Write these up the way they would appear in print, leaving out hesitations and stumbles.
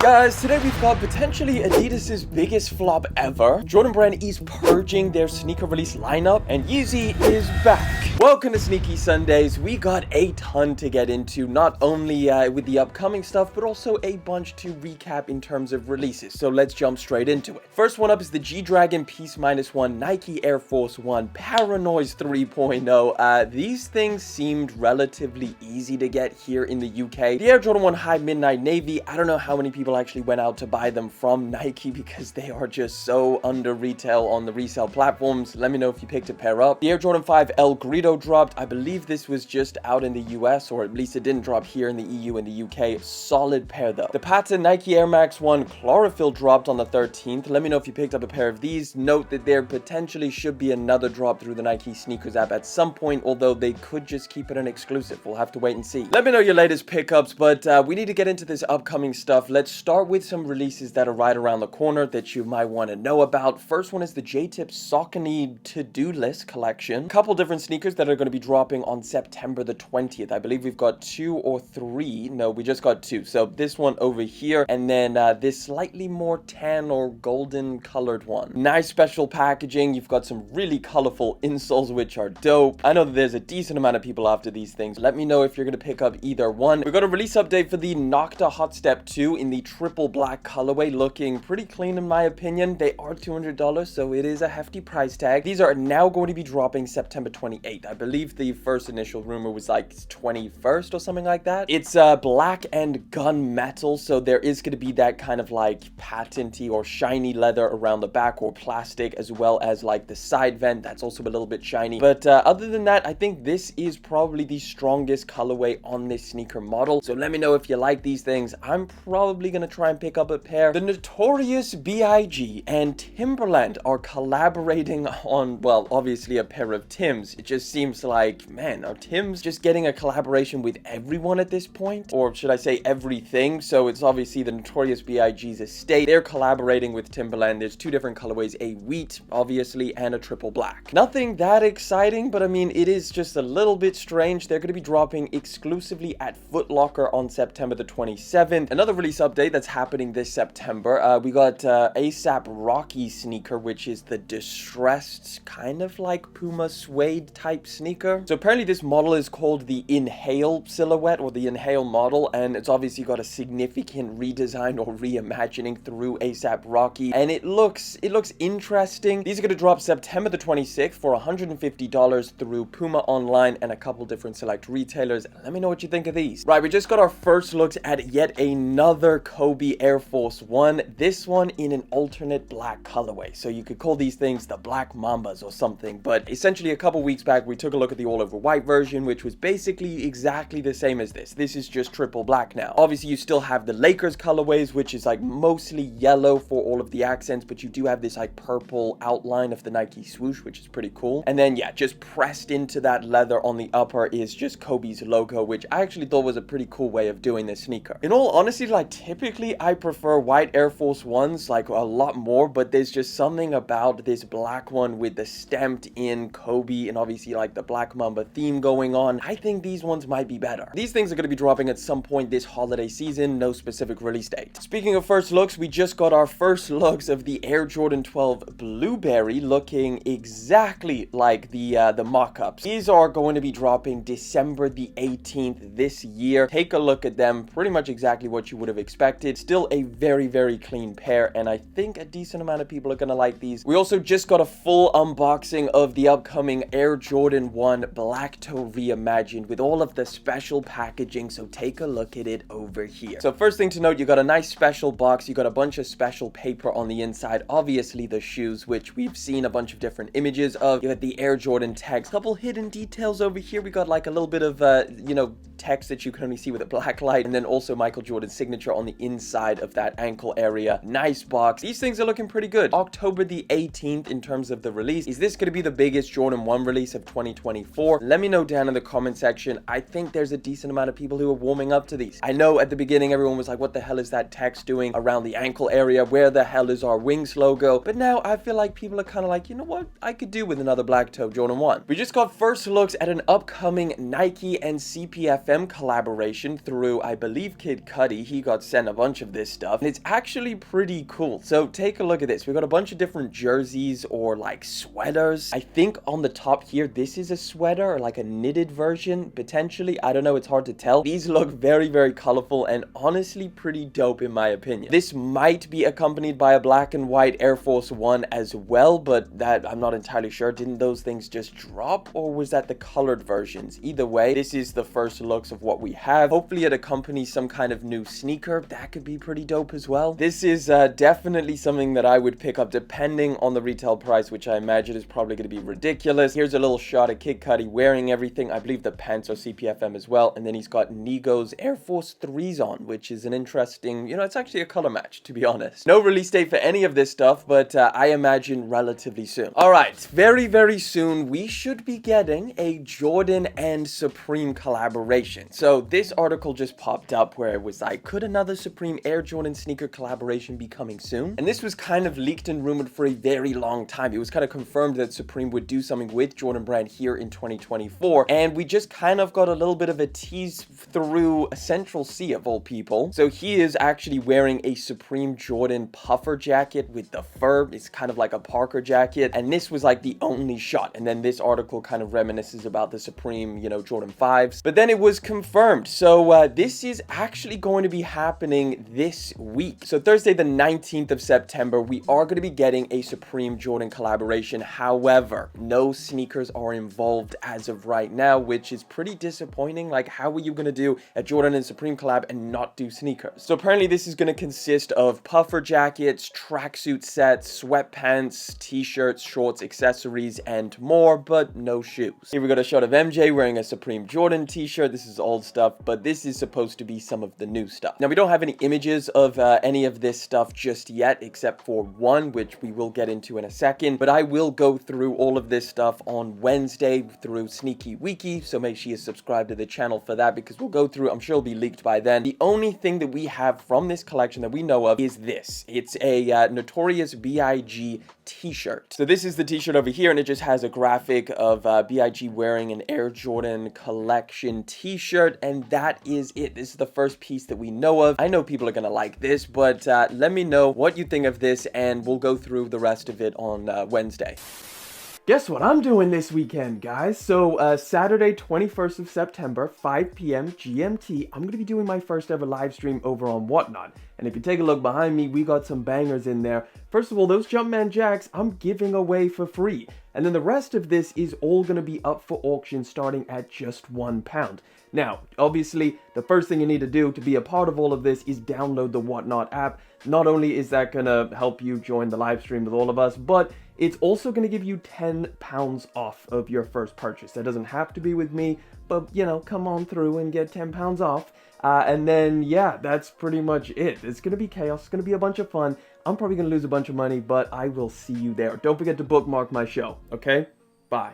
Guys, today we've got potentially Adidas's biggest flop ever. Jordan Brand is purging their sneaker release lineup, and Yeezy is back. Welcome to Sneaky Sundays. We got a ton to get into, not only with the upcoming stuff, but also a bunch to recap in terms of releases. So let's jump straight into it. First one up is the G-Dragon Peace -1 Nike Air Force 1 Paranoise 3.0. These things seemed relatively easy to get here in the UK. The Air Jordan 1 High Midnight Navy, I don't know how many people actually went out to buy them from Nike because they are just so under retail on the resale platforms. Let me know if you picked a pair up. The Air Jordan 5 El Grito dropped. I believe this was just out in the US, or at least it didn't drop here in the EU and the UK. Solid pair though. The patent Nike Air Max 1 Chlorophyll dropped on the 13th. Let me know if you picked up a pair of these. Note that there potentially should be another drop through the Nike Sneakers app at some point, although they could just keep it an exclusive. We'll have to wait and see. Let me know your latest pickups, but we need to get into this upcoming stuff. Let's start with some releases that are right around the corner that you might want to know about. First one is the J-Tip Saucony to-do list collection. Couple different sneakers that are going to be dropping on September the 20th. I believe we've got 2 or 3. No, we just got 2. So this one over here, and then this slightly more tan or golden colored one. Nice special packaging. You've got some really colorful insoles, which are dope. I know that there's a decent amount of people after these things. Let me know if you're going to pick up either one. We got a release update for the Nocta Hot Step 2 in the triple black colorway, looking pretty clean in my opinion. They are $200, so it is a hefty price tag. These are now going to be dropping September 28th. I believe the first initial rumor was like 21st or something like that. It's black and gunmetal, so there is going to be that kind of like patenty or shiny leather around the back, or plastic, as well as like the side vent that's also a little bit shiny. But other than that, I think this is probably the strongest colorway on this sneaker model. So let me know if you like these things. I'm probably gonna try and pick up a pair. The Notorious B.I.G. and Timberland are collaborating on, well, obviously a pair of Tims. It just seems like, man, are Tims just getting a collaboration with everyone at this point? Or should I say everything? So it's obviously the Notorious B.I.G.'s estate. They're collaborating with Timberland. There's 2 different colorways, a wheat, obviously, and a triple black. Nothing that exciting, but I mean, it is just a little bit strange. They're going to be dropping exclusively at Foot Locker on September the 27th. Another release update that's happening this September. We got ASAP Rocky sneaker, which is the distressed kind of like Puma suede type sneaker. So apparently this model is called the Inhale silhouette, or the Inhale model, and it's obviously got a significant redesign or reimagining through ASAP Rocky, and it looks interesting. These are going to drop September the 26th for $150 through Puma online and a couple different select retailers. Let me know what you think of these. Right, we just got our first looks at yet another Kobe Air Force 1. This one in an alternate black colorway. So you could call these things the Black Mambas or something. But essentially a couple weeks back, we took a look at the all over white version, which was basically exactly the same as this. This is just triple black now. Obviously, you still have the Lakers colorways, which is like mostly yellow for all of the accents, but you do have this like purple outline of the Nike swoosh, which is pretty cool. And then yeah, just pressed into that leather on the upper is just Kobe's logo, which I actually thought was a pretty cool way of doing this sneaker. In all honesty, like typically I prefer white Air Force 1s like a lot more, but there's just something about this black one with the stamped in Kobe and obviously like the Black Mamba theme going on. I think these ones might be better. These things are going to be dropping at some point this holiday season, no specific release date. Speaking of first looks, we just got our first looks of the Air Jordan 12 Blueberry, looking exactly like the mock-ups. These are going to be dropping December the 18th this year. Take a look at them. Pretty much exactly what you would have expected. Still a very, very clean pair, and I think a decent amount of people are going to like these. We also just got a full unboxing of the upcoming Air Jordan 1 Black Toe Reimagined with all of the special packaging, so take a look at it over here. So first thing to note, you got a nice special box. You got a bunch of special paper on the inside. Obviously the shoes, which we've seen a bunch of different images of. You got the Air Jordan tags. Couple hidden details over here. We got like a little bit of text that you can only see with a black light, and then also Michael Jordan's signature on the inside of that ankle area. Nice box. These things are looking pretty good. October the 18th in terms of the release. Is this going to be the biggest Jordan 1 release of 2024? Let me know down in the comment section. I think there's a decent amount of people who are warming up to these. I know at the beginning everyone was like, what the hell is that text doing around the ankle area? Where the hell is our Wings logo? But now I feel like people are kind of like, you know what? I could do with another black toe Jordan 1. We just got first looks at an upcoming Nike and CPFM collaboration through, I believe, Kid Cudi. He got sent a bunch of this stuff, and it's actually pretty cool. So take a look at this. We've got a bunch of different jerseys or like sweaters. I think on the top here, this is a sweater or like a knitted version, potentially. I don't know, it's hard to tell. These look very, very colorful and honestly pretty dope in my opinion. This might be accompanied by a black and white Air Force One as well, but that I'm not entirely sure. Didn't those things just drop, or was that the colored versions? Either way, this is the first looks of what we have. Hopefully it accompanies some kind of new sneaker. That could be pretty dope as well. This is definitely something that I would pick up depending on the retail price, which I imagine is probably going to be ridiculous. Here's a little shot of Kid Cudi wearing everything. I believe the pants are CPFM as well, and then he's got Nigo's Air Force 3s on, which is an interesting, you know, it's actually a color match, to be honest. No release date for any of this stuff, but I imagine relatively soon. All right, very, very soon we should be getting a Jordan and Supreme collaboration. So this article just popped up where it was like, could another Supreme Air Jordan sneaker collaboration be coming soon? And this was kind of leaked and rumored for a very long time. It was kind of confirmed that Supreme would do something with Jordan Brand here in 2024, and we just kind of got a little bit of a tease through Central C of all people. So he is actually wearing a Supreme Jordan puffer jacket with the fur. It's kind of like a Parker jacket, and this was like the only shot. And then this article kind of reminisces about the Supreme, you know, Jordan 5s, but then it was confirmed. So this is actually going to be happening this week. So Thursday the 19th of September, we are going to be getting a Supreme Jordan collaboration. However, no sneakers are involved as of right now, which is pretty disappointing. Like, how are you going to do a Jordan and Supreme collab and not do sneakers? So apparently this is going to consist of puffer jackets, tracksuit sets, sweatpants, t-shirts, shorts, accessories, and more, but no shoes. Here we got a shot of MJ wearing a Supreme Jordan t-shirt. This is old stuff, but this is supposed to be some of the new stuff. Now, we don't have any images of any of this stuff just yet, except for one, which we will get into in a second, but I will go through all of this stuff on Wednesday through Sneaky Wiki, so make sure you subscribe to the channel for that, because we'll go through, I'm sure it'll be leaked by then. The only thing that we have from this collection that we know of is this. It's a Notorious B.I.G. t-shirt. So this is the t-shirt over here, and it just has a graphic of B.I.G. wearing an Air Jordan collection t-shirt, and that is it. This is the first piece that we know of. I know people are gonna like this, but let me know what you think of this, and we'll go through the rest of it on Wednesday. Guess what I'm doing this weekend, guys? So Saturday 21st of September, 5 p.m. GMT, I'm going to be doing my first ever live stream over on Whatnot. And if you take a look behind me, we got some bangers in there. First of all, those Jumpman jacks I'm giving away for free. And then the rest of this is all going to be up for auction starting at just £1. Now, obviously, the first thing you need to do to be a part of all of this is download the Whatnot app. Not only is that going to help you join the live stream with all of us, but it's also going to give you £10 off of your first purchase. That doesn't have to be with me, but, you know, come on through and get £10 off. And then, yeah, that's pretty much it. It's going to be chaos. It's going to be a bunch of fun. I'm probably going to lose a bunch of money, but I will see you there. Don't forget to bookmark my show, okay? Bye.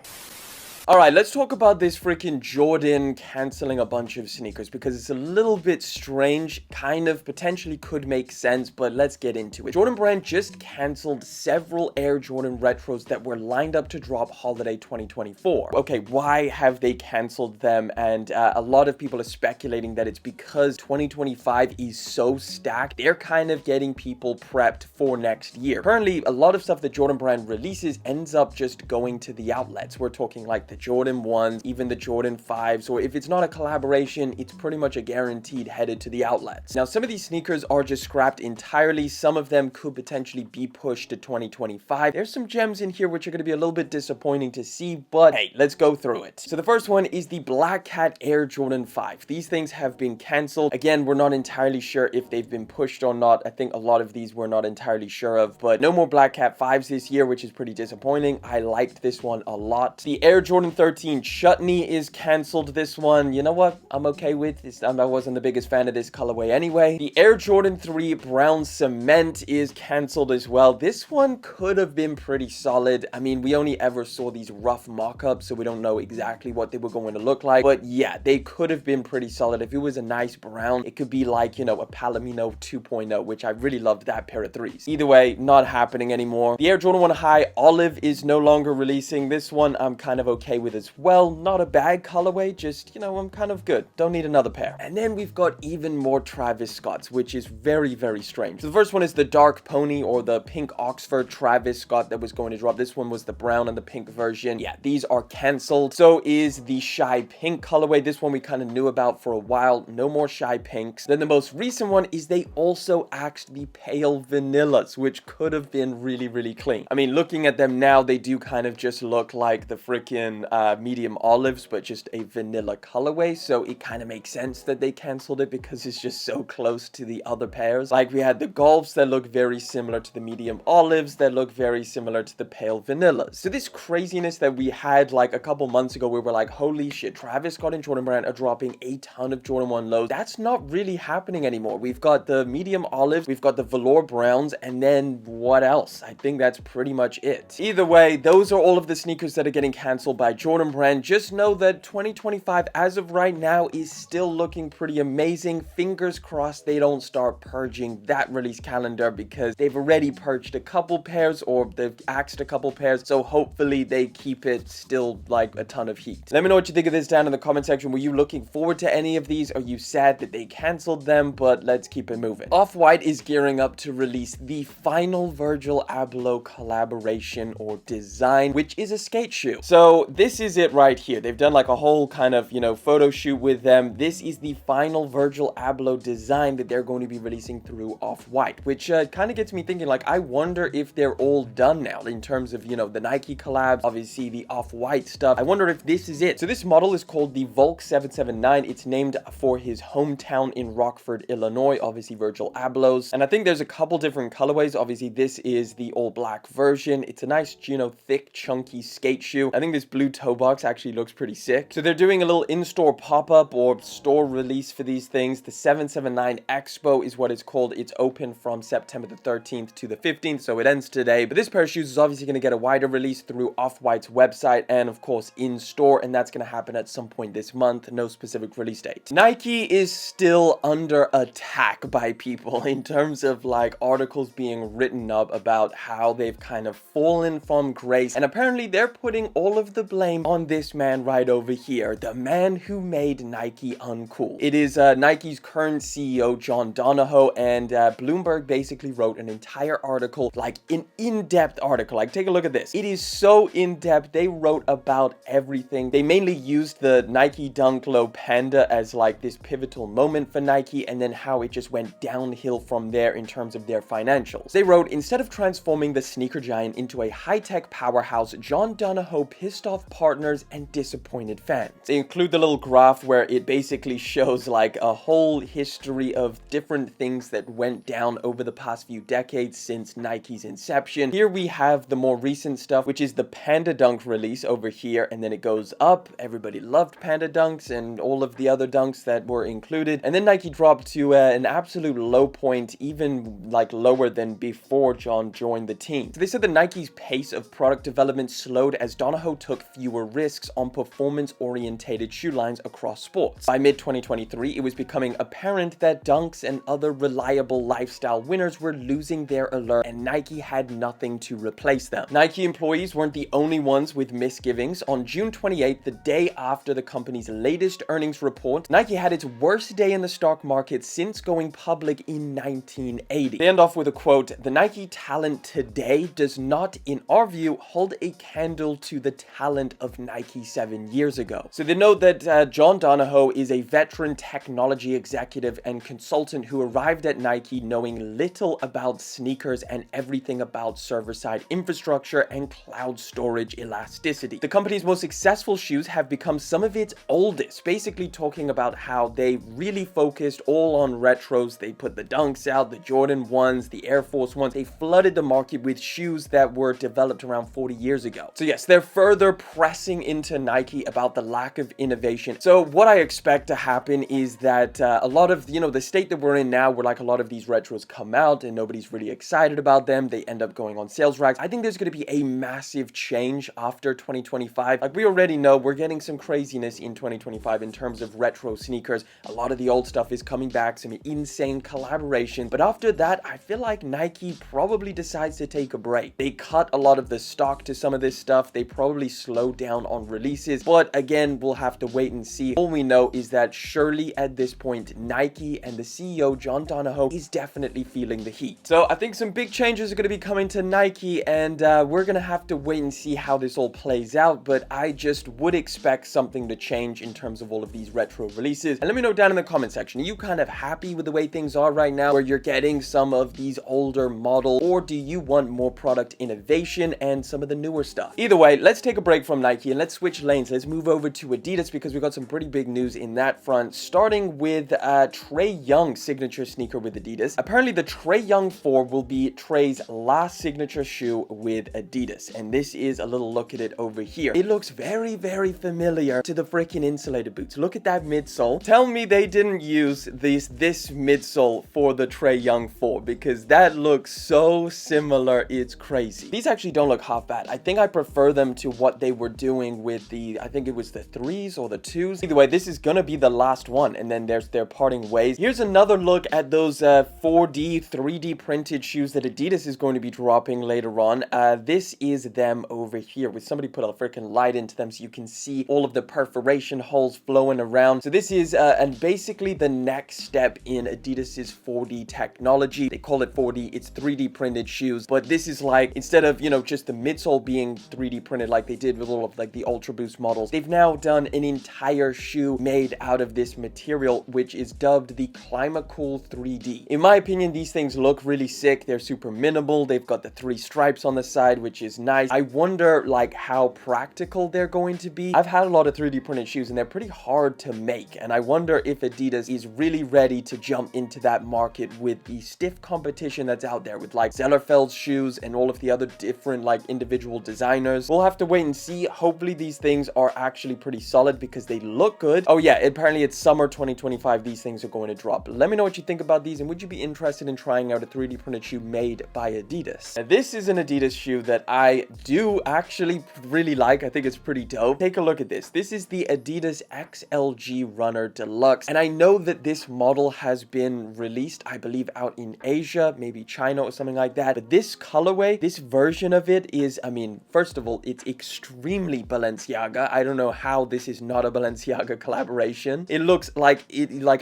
Alright, let's talk about this freaking Jordan canceling a bunch of sneakers, because it's a little bit strange, kind of potentially could make sense, but let's get into it. Jordan Brand just canceled several Air Jordan retros that were lined up to drop holiday 2024. Okay, why have they canceled them? And a lot of people are speculating that it's because 2025 is so stacked, they're kind of getting people prepped for next year. Apparently, a lot of stuff that Jordan Brand releases ends up just going to the outlets. We're talking like the Jordan 1s, even the Jordan 5s, or if it's not a collaboration, it's pretty much a guaranteed headed to the outlets. Now, some of these sneakers are just scrapped entirely. Some of them could potentially be pushed to 2025. There's some gems in here which are going to be a little bit disappointing to see, but hey, let's go through it. So the first one is the Black Cat Air Jordan 5. These things have been canceled. Again, we're not entirely sure if they've been pushed or not. I think a lot of these we're not entirely sure of, but no more Black Cat 5s this year, which is pretty disappointing. I liked this one a lot. The Air Jordan 13 Chutney is canceled. This one, you know what, I'm okay with this. I wasn't the biggest fan of this colorway anyway. The Air Jordan 3 Brown Cement is canceled as well. This one could have been pretty solid. I mean, we only ever saw these rough mock-ups, so we don't know exactly what they were going to look like, but yeah, they could have been pretty solid. If it was a nice brown, it could be like, you know, a Palomino 2.0, which I really loved that pair of threes. Either way, not happening anymore. The Air Jordan 1 High Olive is no longer releasing. This one I'm kind of okay okay with as well. Not a bad colorway, just, you know, I'm kind of good. Don't need another pair. And then we've got even more Travis Scotts, which is very, very strange. So the first one is the dark pony or the pink Oxford Travis Scott that was going to drop. This one was the brown and the pink version. Yeah, these are cancelled. So is the shy pink colorway. This one we kind of knew about for a while. No more shy pinks. Then the most recent one is they also axed the pale vanillas, which could have been really, really clean. I mean, looking at them now, they do kind of just look like the freaking medium olives, but just a vanilla colorway. So it kind of makes sense that they canceled it because it's just so close to the other pairs. Like we had the Golfs that look very similar to the medium olives that look very similar to the pale vanillas. So this craziness that we had like a couple months ago, we were like, holy shit, Travis Scott and Jordan Brand are dropping a ton of Jordan 1 lows. That's not really happening anymore. We've got the medium olives, we've got the velour browns, and then what else? I think that's pretty much it. Either way, those are all of the sneakers that are getting canceled by Jordan Brand. Just know that 2025 as of right now is still looking pretty amazing. Fingers crossed they don't start purging that release calendar because they've already purged a couple pairs or they've axed a couple pairs. So hopefully they keep it still like a ton of heat. Let me know what you think of this down in the comment section. Were you looking forward to any of these? Are you sad that they canceled them? But let's keep it moving. Off-White is gearing up to release the final Virgil Abloh collaboration or design, which is a skate shoe. So this is it right here. They've done like a whole kind of, you know, photo shoot with them. This is the final Virgil Abloh design that they're going to be releasing through Off-White, which kind of gets me thinking, like, I wonder if they're all done now in terms of, you know, the Nike collabs, obviously the Off-White stuff. I wonder if this is it. So this model is called the Volk 779. It's named for his hometown in Rockford, Illinois, obviously Virgil Abloh's. And I think there's a couple different colorways. Obviously, this is the all black version. It's a nice, you know, thick, chunky skate shoe. I think this blue toe box actually looks pretty sick. So they're doing a little in-store pop-up or store release for these things. The 779 Expo is what it's called. It's open from September the 13th to the 15th, so it ends today. But this pair of shoes is obviously going to get a wider release through Off-White's website and, of course, in-store, and that's going to happen at some point this month. No specific release date. Nike is still under attack by people in terms of, like, articles being written up about how they've kind of fallen from grace, and apparently they're putting all of the blame on this man right over here, the man who made Nike uncool. It is Nike's current CEO, John Donahoe, and Bloomberg basically wrote an entire article, like an in-depth article. Like, take a look at this. It is so in-depth. They wrote about everything. They mainly used the Nike Dunk Low Panda as like this pivotal moment for Nike, and then how it just went downhill from there in terms of their financials. They wrote, instead of transforming the sneaker giant into a high-tech powerhouse, John Donahoe pissed off partners and disappointed fans. They include the little graph where it basically shows like a whole history of different things that went down over the past few decades since Nike's inception. Here we have the more recent stuff, which is the Panda Dunk release over here, and then it goes up. Everybody loved Panda Dunks and all of the other dunks that were included, and then Nike dropped to an absolute low point, even like lower than before John joined the team. So they said that Nike's pace of product development slowed as Donahoe took fewer risks on performance-orientated shoe lines across sports. By mid-2023, it was becoming apparent that dunks and other reliable lifestyle winners were losing their allure, and Nike had nothing to replace them. Nike employees weren't the only ones with misgivings. On June 28th, the day after the company's latest earnings report, Nike had its worst day in the stock market since going public in 1980. They end off with a quote, "The Nike talent today does not, in our view, hold a candle to the talent of Nike 7 years ago." So they note that John Donahoe is a veteran technology executive and consultant who arrived at Nike knowing little about sneakers and everything about server-side infrastructure and cloud storage elasticity. The company's most successful shoes have become some of its oldest, basically talking about how they really focused all on retros. They put the Dunks out, the Jordan 1s, the Air Force 1s. They flooded the market with shoes that were developed around 40 years ago. So yes, they're further pressing into Nike about the lack of innovation. So what I expect to happen is that a lot of, you know, the state that we're in now, where like a lot of these retros come out and nobody's really excited about them, they end up going on sales racks. I think there's going to be a massive change after 2025. Like, we already know we're getting some craziness in 2025 in terms of retro sneakers. A lot of the old stuff is coming back, some insane collaborations. But after that, I feel like Nike probably decides to take a break. They cut a lot of the stock to some of this stuff. They probably slow slow down on releases. But again, we'll have to wait and see. All we know is that surely at this point, Nike and the CEO, John Donahoe, is definitely feeling the heat. So I think some big changes are going to be coming to Nike, and we're going to have to wait and see how this all plays out. But I just would expect something to change in terms of all of these retro releases. And let me know down in the comment section, are you kind of happy with the way things are right now, where you're getting some of these older models, or do you want more product innovation and some of the newer stuff? Either way, let's take a break from Nike and let's switch lanes. Let's move over to Adidas, because we got some pretty big news in that front, starting with Trae Young's signature sneaker with Adidas. Apparently the Trae Young 4 will be Trae's last signature shoe with Adidas, and this is a little look at it over here. It looks very, very familiar to the freaking insulated boots. Look at that midsole. Tell me they didn't use this midsole for the Trae Young 4, because that looks so similar, it's crazy. These actually don't look half bad. I think I prefer them to what they were doing with the, I think it was the 3s or the 2s. Either way, this is gonna be the last one, and then there's their parting ways. Here's another look at those 4D, 3D printed shoes that Adidas is going to be dropping later on. This is them over here, with somebody put a freaking light into them so you can see all of the perforation holes flowing around. So this is and basically the next step in Adidas's 4D technology. They call it 4D, it's 3D printed shoes, but this is like, instead of, you know, just the midsole being 3D printed like they did with all of like the Ultra Boost models, they've now done an entire shoe made out of this material, which is dubbed the Climacool 3D. In my opinion, these things look really sick. They're super minimal. They've got the 3 stripes on the side, which is nice. I wonder like how practical they're going to be. I've had a lot of 3D printed shoes and they're pretty hard to make, and I wonder if Adidas is really ready to jump into that market with the stiff competition that's out there with like Zellerfeld's shoes and all of the other different like individual designers. We'll have to wait and see. Hopefully these things are actually pretty solid because they look good. Oh yeah, apparently it's summer 2025 these things are going to drop. Let me know what you think about these, and would you be interested in trying out a 3D printed shoe made by Adidas? Now, this is an Adidas shoe that I do actually really like. I think it's pretty dope. Take a look at this. This is the Adidas XLG Runner Deluxe, and I know that this model has been released, I believe, out in Asia, maybe China or something like that, but this colorway, this version of it is, I mean, first of all, it's extremely Balenciaga. I don't know how this is not a Balenciaga collaboration. It looks like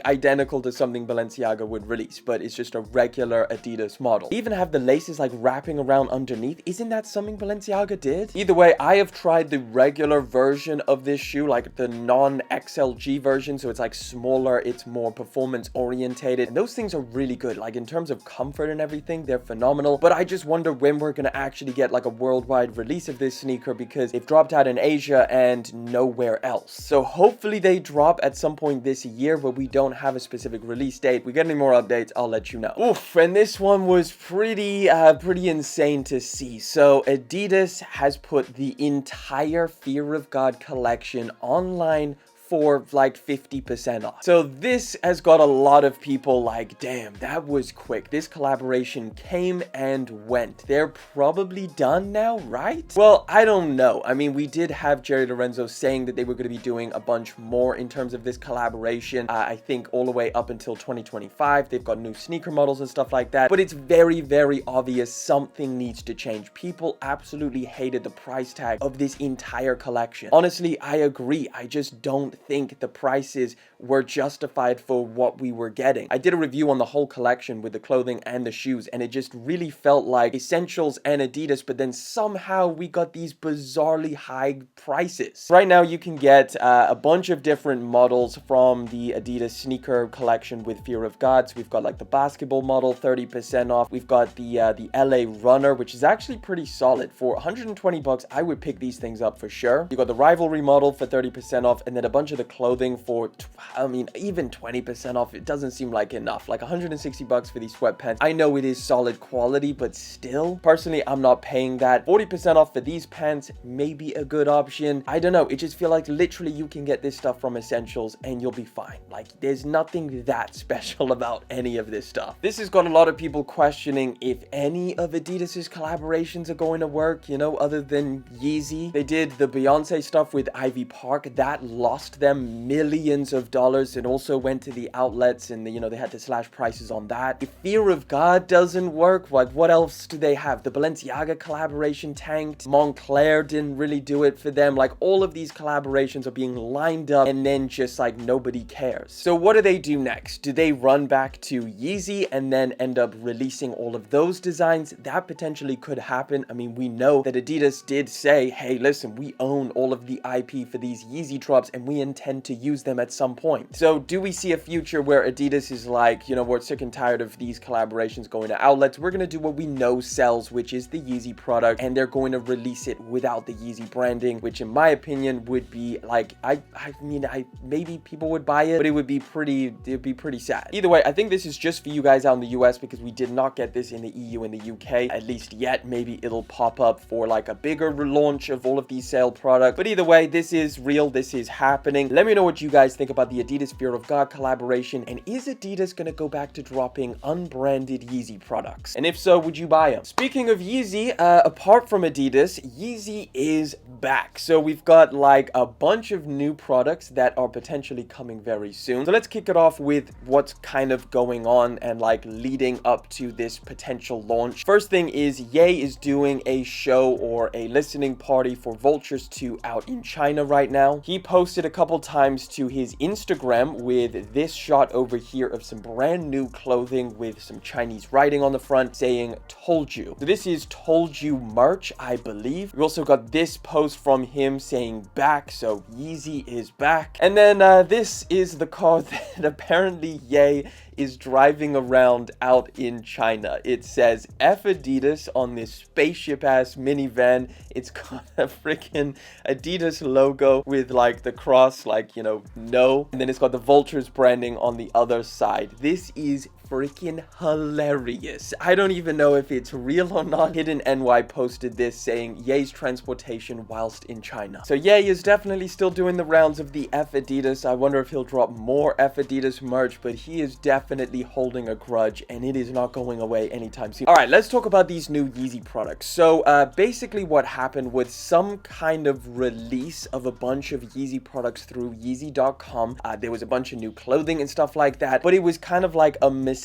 identical to something Balenciaga would release, but it's just a regular Adidas model. They even have the laces like wrapping around underneath. Isn't that something Balenciaga did? Either way, I have tried the regular version of this shoe, like the non-XLG version, so it's like smaller, it's more performance orientated, and those things are really good. Like in terms of comfort and everything, they're phenomenal, but I just wonder when we're gonna actually get like a worldwide release of this sneaker, because they've dropped out in Asia and nowhere else. So hopefully they drop at some point this year, but we don't have a specific release date. We get any more updates, I'll let you know. Oof, and this one was pretty insane to see. So Adidas has put the entire Fear of God collection online for like 50% off. So this has got a lot of people like, damn, that was quick. This collaboration came and went. They're probably done now, right? Well, I don't know. I mean, we did have Jerry Lorenzo saying that they were going to be doing a bunch more in terms of this collaboration. I think all the way up until 2025. They've got new sneaker models and stuff like that. But it's very, very obvious something needs to change. People absolutely hated the price tag of this entire collection. Honestly, I agree. I just don't think the prices were justified for what we were getting. I did a review on the whole collection with the clothing and the shoes, and it just really felt like Essentials and Adidas, but then somehow we got these bizarrely high prices. Right now you can get a bunch of different models from the Adidas sneaker collection with Fear of God. So we've got like the basketball model, 30% off. We've got the LA Runner, which is actually pretty solid. For 120 bucks, I would pick these things up for sure. You got the Rivalry model for 30% off, and then a bunch of the clothing for, I mean, even 20% off. It doesn't seem like enough. Like 160 bucks for these sweatpants. I know it is solid quality, but still, personally, I'm not paying that. 40% off for these pants may be a good option. I don't know. It just feel like literally you can get this stuff from Essentials and you'll be fine. Like there's nothing that special about any of this stuff. This has got a lot of people questioning if any of Adidas's collaborations are going to work, you know, other than Yeezy. They did the Beyonce stuff with Ivy Park. That lost them millions of dollars $20. It also went to the outlets and they had to slash prices on that. If Fear of God doesn't work, like what else do they have? The Balenciaga collaboration tanked. Moncler didn't really do it for them. Like all of these collaborations are being lined up and then just like nobody cares. So what do they do next? Do they run back to Yeezy and then end up releasing all of those designs? That potentially could happen. I mean, we know that Adidas did say, hey, listen, we own all of the IP for these Yeezy drops and we intend to use them at some point. So do we see a future where Adidas is like, we're sick and tired of these collaborations going to outlets. We're going to do what we know sells, which is the Yeezy product, and they're going to release it without the Yeezy branding, which in my opinion would be like, I mean, maybe people would buy it, but it'd be pretty sad. Either way, I think this is just for you guys out in the US because we did not get this in the EU and the UK, at least yet. Maybe it'll pop up for like a bigger relaunch of all of these sale products. But either way, this is real. This is happening. Let me know what you guys think about the Adidas Fear of God collaboration, and is Adidas going to go back to dropping unbranded Yeezy products? And if so, would you buy them? Speaking of Yeezy, apart from Adidas, Yeezy is back. So we've got like a bunch of new products that are potentially coming very soon. So let's kick it off with what's kind of going on and like leading up to this potential launch. First thing is Ye is doing a show or a listening party for Vultures 2 out in China right now. He posted a couple times to his Instagram with this shot over here of some brand new clothing with some Chinese writing on the front saying "Told You." So this is "Told You" merch, I believe. We also got this post from him saying "back," so Yeezy is back. And then this is the car that apparently Ye is driving around out in China. It says F Adidas on this spaceship ass minivan. It's got a freaking Adidas logo with like the cross, like, no. And then it's got the Vultures branding on the other side. This is freaking hilarious. I don't even know if it's real or not. Hidden NY posted this saying Ye's transportation whilst in China. So Ye is definitely still doing the rounds of the F Adidas. I wonder if he'll drop more F Adidas merch, but he is definitely holding a grudge and it is not going away anytime soon. All right, let's talk about these new Yeezy products. So basically what happened with some kind of release of a bunch of Yeezy products through Yeezy.com. There was a bunch of new clothing and stuff like that, but it was kind of like a mistake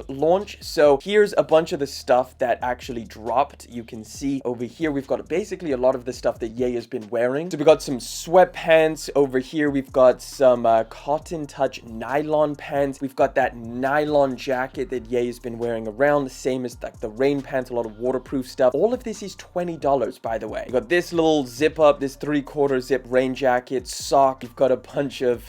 launch. So here's a bunch of the stuff that actually dropped. You can see over here we've got basically a lot of the stuff that Ye has been wearing. So we got some sweatpants over here. We've got some cotton touch nylon pants. We've got that nylon jacket that Ye has been wearing around, the same as like the rain pants, a lot of waterproof stuff. All of this is $20, by the way. You got this little zip up, this 3/4 zip rain jacket, sock. You've got a bunch of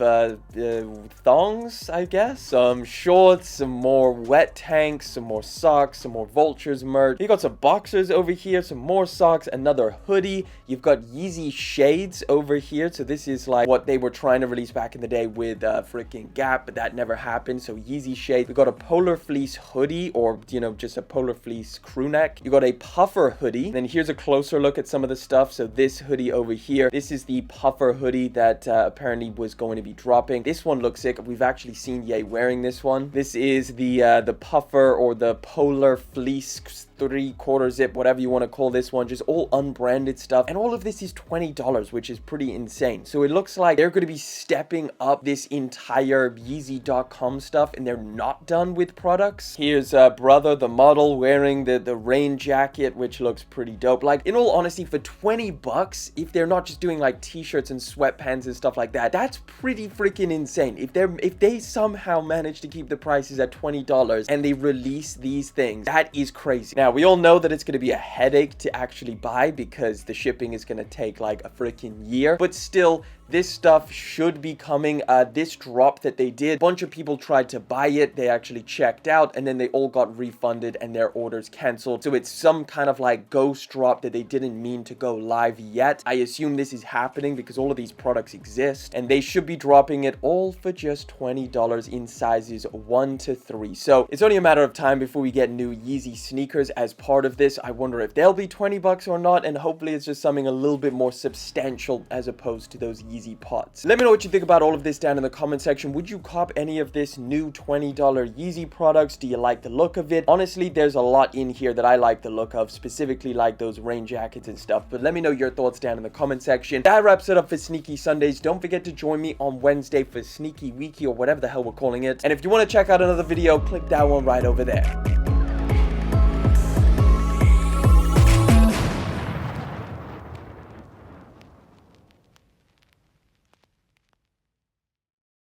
thongs, I guess, some shorts, some more wet tanks, some more socks, some more Vultures merch. You got some boxers over here, some more socks, another hoodie. You've got Yeezy shades over here. So this is like what they were trying to release back in the day with freaking Gap, but that never happened. So Yeezy shades. We got a polar fleece hoodie, or just a polar fleece crew neck. You got a puffer hoodie. Then here's a closer look at some of the stuff. So this hoodie over here, this is the puffer hoodie that apparently was going to be dropping. This one looks sick. We've actually seen Ye wearing this one. This is the puffer or the polar fleece 3/4 zip, whatever you want to call this one, just all unbranded stuff. And all of this is $20, which is pretty insane. So it looks like they're going to be stepping up this entire Yeezy.com stuff, and they're not done with products. Here's brother, the model, wearing the rain jacket, which looks pretty dope. Like, in all honesty, for $20, if they're not just doing like t-shirts and sweatpants and stuff like that, that's pretty freaking insane. If they somehow manage to keep the prices at $20 and they release these things, that is crazy. Now, we all know that it's going to be a headache to actually buy because the shipping is going to take like a freaking year, but still, this stuff should be coming. This drop that they did, a bunch of people tried to buy it. They actually checked out and then they all got refunded and their orders canceled. So it's some kind of like ghost drop that they didn't mean to go live yet. I assume this is happening because all of these products exist and they should be dropping it all for just $20 in sizes 1 to 3. So it's only a matter of time before we get new Yeezy sneakers as part of this. I wonder if they'll be $20 or not, and hopefully it's just something a little bit more substantial as opposed to those Yeezy Yeezy pods. Let me know what you think about all of this down in the comment section. Would you cop any of this new $20 Yeezy products? Do you like the look of it? Honestly, there's a lot in here that I like the look of, specifically like those rain jackets and stuff, but let me know your thoughts down in the comment section. That wraps it up for Sneaky Sundays. Don't forget to join me on Wednesday for Sneaky Weeky, or whatever the hell we're calling it. And if you want to check out another video, click that one right over there.